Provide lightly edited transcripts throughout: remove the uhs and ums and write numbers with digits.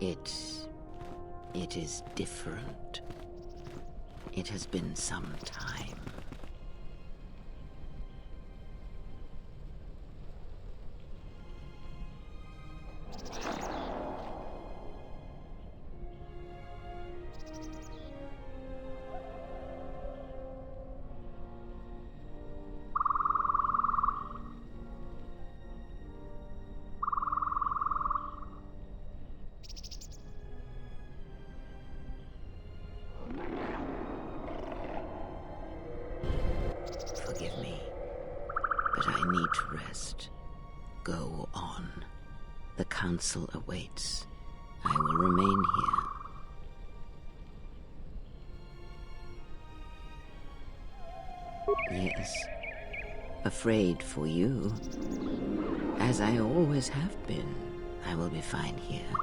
It is different. It has been some time. Forgive me, but I need to rest. Go on. The council awaits. I will remain here. Yes, afraid for you. As I always have been, I will be fine here.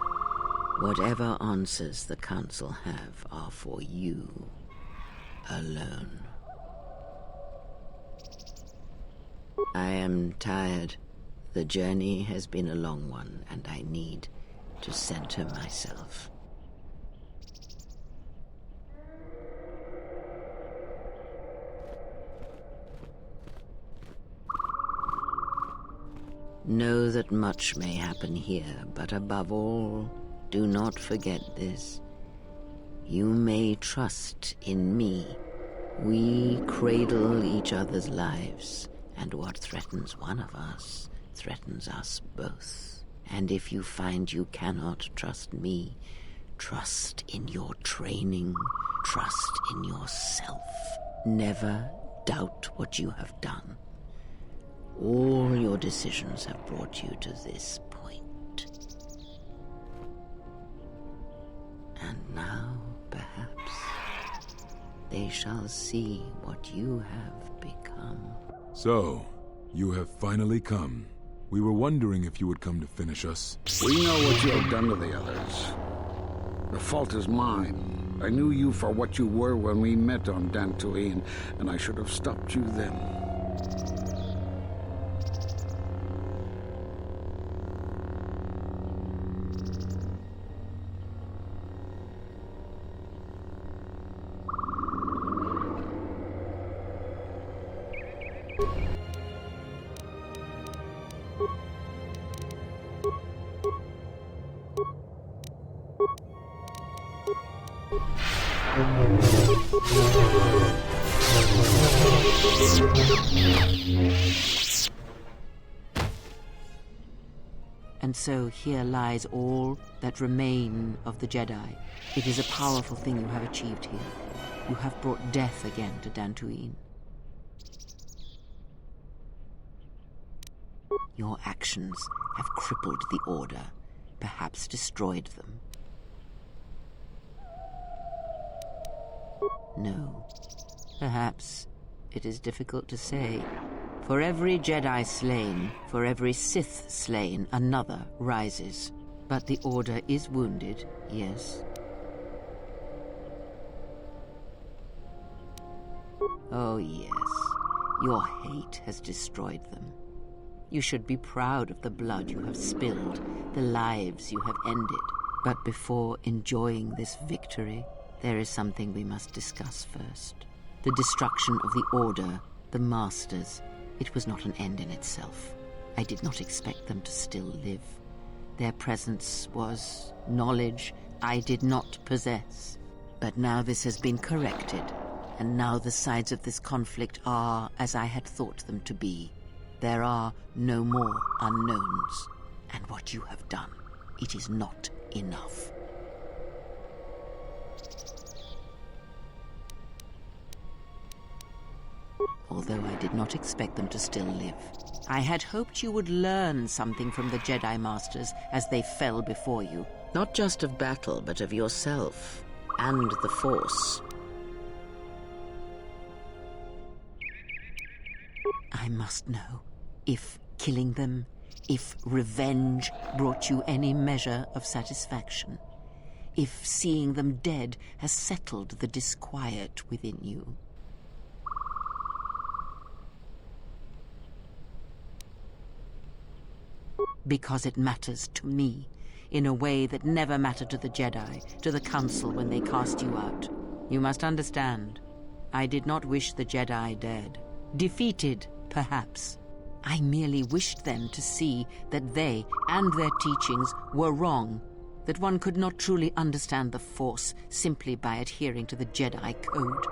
Whatever answers the council have are for you alone. I am tired. The journey has been a long one, and I need to center myself. Know that much may happen here, but above all, do not forget this. You may trust in me. We cradle each other's lives, and what threatens one of us threatens us both. And if you find you cannot trust me, trust in your training, trust in yourself. Never doubt what you have done. All your decisions have brought you to this point. And now, perhaps, they shall see what you have become. So, you have finally come. We were wondering if you would come to finish us. We know what you have done to the others. The fault is mine. I knew you for what you were when we met on Dantooine, and I should have stopped you then. And so here lies all that remain of the Jedi. It is a powerful thing you have achieved here. You have brought death again to Dantooine. Your actions have crippled the Order, perhaps destroyed them. No, perhaps it is difficult to say. For every Jedi slain, for every Sith slain, another rises. But the Order is wounded, yes. Oh yes, your hate has destroyed them. You should be proud of the blood you have spilled, the lives you have ended. But before enjoying this victory, there is something we must discuss first. The destruction of the Order, the Masters. It was not an end in itself. I did not expect them to still live. Their presence was knowledge I did not possess. But now this has been corrected, and now the sides of this conflict are as I had thought them to be. There are no more unknowns. And what you have done, it is not enough. Although I did not expect them to still live. I had hoped you would learn something from the Jedi Masters as they fell before you. Not just of battle, but of yourself and the Force. I must know if killing them, if revenge brought you any measure of satisfaction. If seeing them dead has settled the disquiet within you. Because it matters to me. in a way that never mattered to the Jedi, to the Council when they cast you out. You must understand, I did not wish the Jedi dead. Defeated, perhaps. I merely wished them to see that they and their teachings were wrong, that one could not truly understand the Force simply by adhering to the Jedi Code.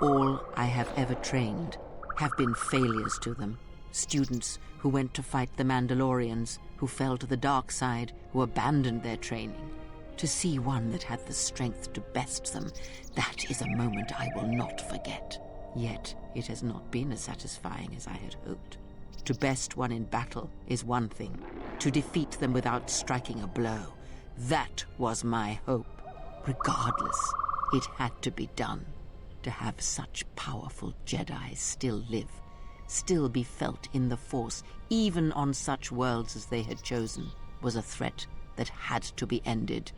All I have ever trained have been failures to them. Students who went to fight the Mandalorians, who fell to the dark side, who abandoned their training. To see one that had the strength to best them, that is a moment I will not forget. Yet it has not been as satisfying as I had hoped. To best one in battle is one thing. To defeat them without striking a blow, that was my hope. Regardless, it had to be done. To have such powerful Jedi still live, still be felt in the Force, even on such worlds as they had chosen, was a threat that had to be ended.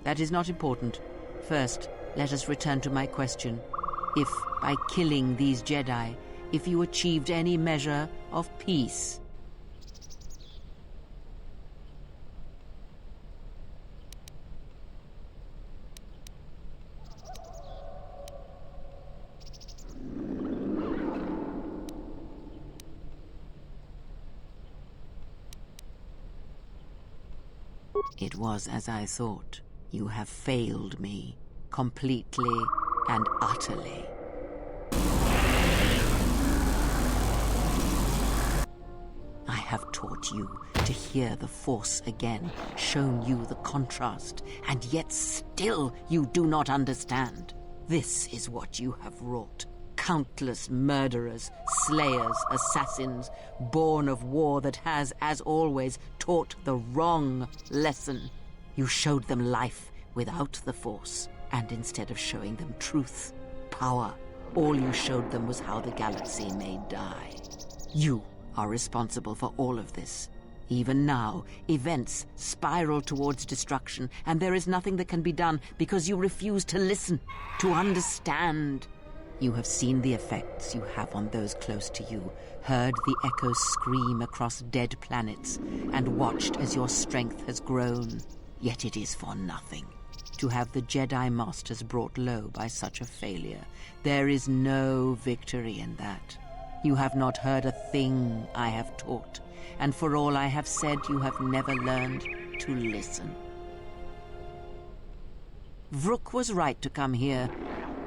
That is not important. First, let us return to my question. If, by killing these Jedi, if you achieved any measure of peace. It was as I thought. You have failed me, completely and utterly. I have taught you to hear the Force again, shown you the contrast, and yet still you do not understand. This is what you have wrought. Countless murderers, slayers, assassins, born of war that has, as always, taught the wrong lesson. You showed them life without the Force, and instead of showing them truth, power, all you showed them was how the galaxy may die. You are responsible for all of this. Even now, events spiral towards destruction, and there is nothing that can be done because you refuse to listen, to understand. You have seen the effects you have on those close to you, heard the echoes scream across dead planets, and watched as your strength has grown. Yet it is for nothing. To have the Jedi Masters brought low by such a failure, there is no victory in that. You have not heard a thing I have taught, and for all I have said, you have never learned to listen. Vrook was right to come here,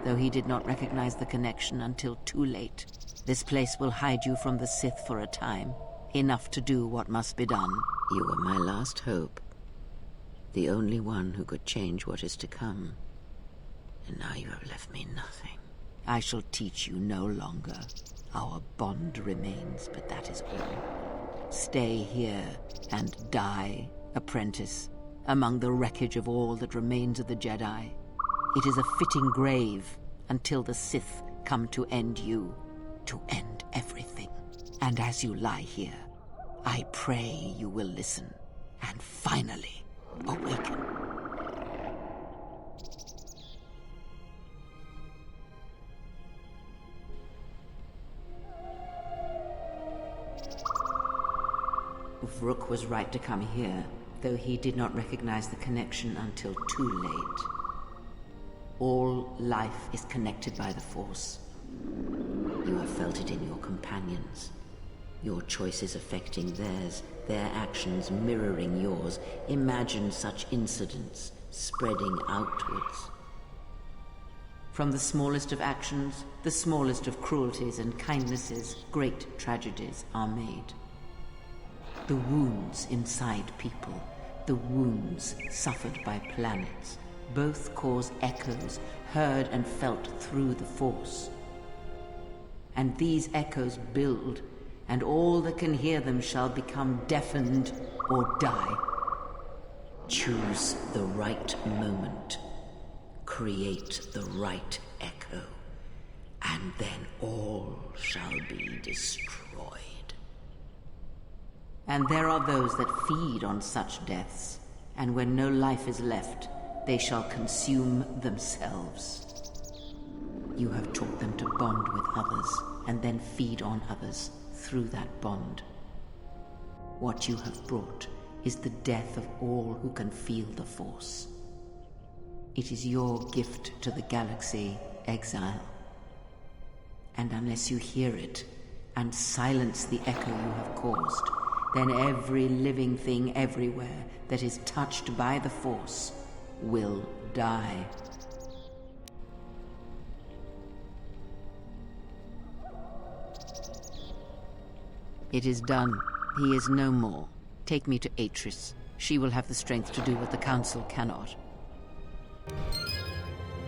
though he did not recognize the connection until too late. This place will hide you from the Sith for a time, enough to do what must be done. You were my last hope, the only one who could change what is to come. And now you have left me nothing. I shall teach you no longer. Our bond remains, but that is all. Stay here and die, apprentice, among the wreckage of all that remains of the Jedi. It is a fitting grave until the Sith come to end you, to end everything. And as you lie here, I pray you will listen and finally awaken. Vrook was right to come here, though he did not recognize the connection until too late. All life is connected by the Force. You have felt it in your companions. Your choices affecting theirs, their actions mirroring yours. Imagine such incidents spreading outwards. From the smallest of actions, the smallest of cruelties and kindnesses, great tragedies are made. The wounds inside people, the wounds suffered by planets, both cause echoes heard and felt through the Force. And these echoes build, and all that can hear them shall become deafened or die. Choose the right moment. Create the right echo. And then all shall be destroyed. And there are those that feed on such deaths, and when no life is left, they shall consume themselves. You have taught them to bond with others, and then feed on others through that bond. What you have brought is the death of all who can feel the Force. It is your gift to the galaxy, Exile. And unless you hear it, and silence the echo you have caused, then every living thing everywhere that is touched by the Force will die. It is done. He is no more. Take me to Atris. She will have the strength to do what the Council cannot.